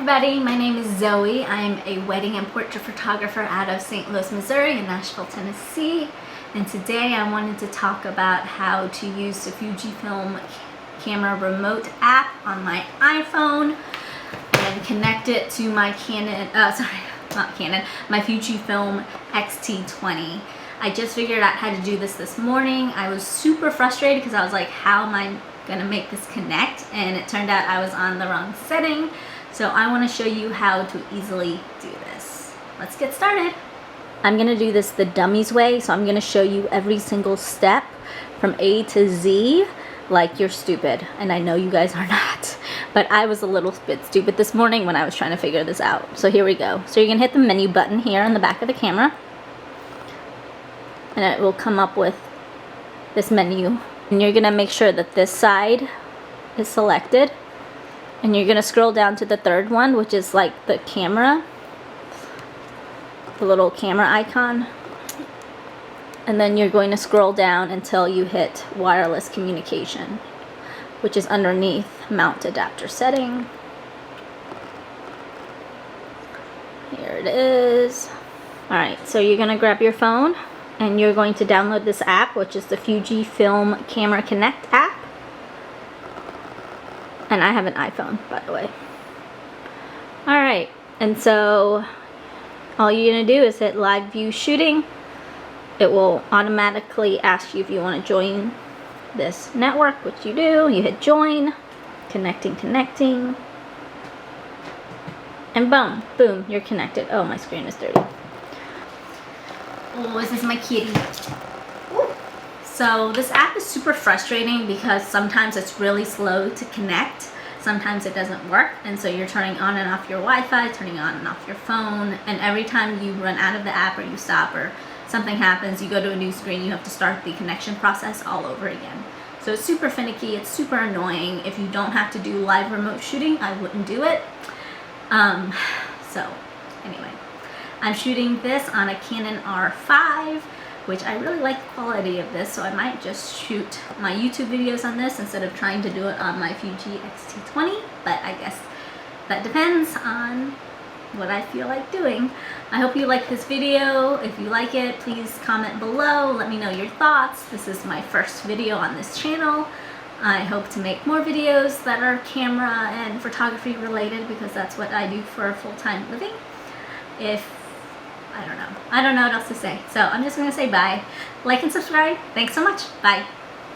everybody, my name is Zoe. I'm a wedding and portrait photographer out of St. Louis, Missouri and Nashville, Tennessee. And today I wanted to talk about how to use the Fujifilm Camera Remote app on my iPhone and connect it to my my Fujifilm XT20. I just figured out how to do this morning. I was super frustrated because I was like, how am I gonna make this connect? And it turned out I was on the wrong setting. So I want to show you how to easily do this. Let's get started. I'm gonna do this the dummies way, so I'm gonna show you every single step from A to Z like you're stupid. And I know you guys are not, but I was a little bit stupid this morning when I was trying to figure this out. So here we go. So you're gonna hit the menu button here on the back of the camera, and it will come up with this menu. And you're gonna make sure that this side is selected. And you're gonna scroll down to the third one, which is like the camera, the little camera icon. And then you're going to scroll down until you hit wireless communication, which is underneath mount adapter setting. Here it is. All right, so you're gonna grab your phone and you're going to download this app, which is the Fujifilm Camera Connect app. And I have an iPhone, by the way. All right, and so all you're gonna do is hit live view shooting. It will automatically ask you if you want to join this network, which you do. You hit join, connecting, and boom, you're connected. Oh, my screen is dirty. Oh, this is my kitty. Ooh. So this app is super frustrating because sometimes it's really slow to connect. Sometimes it doesn't work, and so you're turning on and off your Wi-Fi, turning on and off your phone, and every time you run out of the app or you stop or something happens, you go to a new screen, you have to start the connection process all over again. So it's super finicky, it's super annoying. If you don't have to do live remote shooting, I wouldn't do it. So anyway, I'm shooting this on a Canon R5, which I really like the quality of this, so I might just shoot my YouTube videos on this instead of trying to do it on my Fuji XT20, but I guess that depends on what I feel like doing. I hope you like this video. If you like it, please comment below, let me know your thoughts. This is my first video on this channel. I hope to make more videos that are camera and photography related because that's what I do for a full-time living. I don't know what else to say. So I'm just gonna say bye. Like and subscribe. Thanks so much. Bye.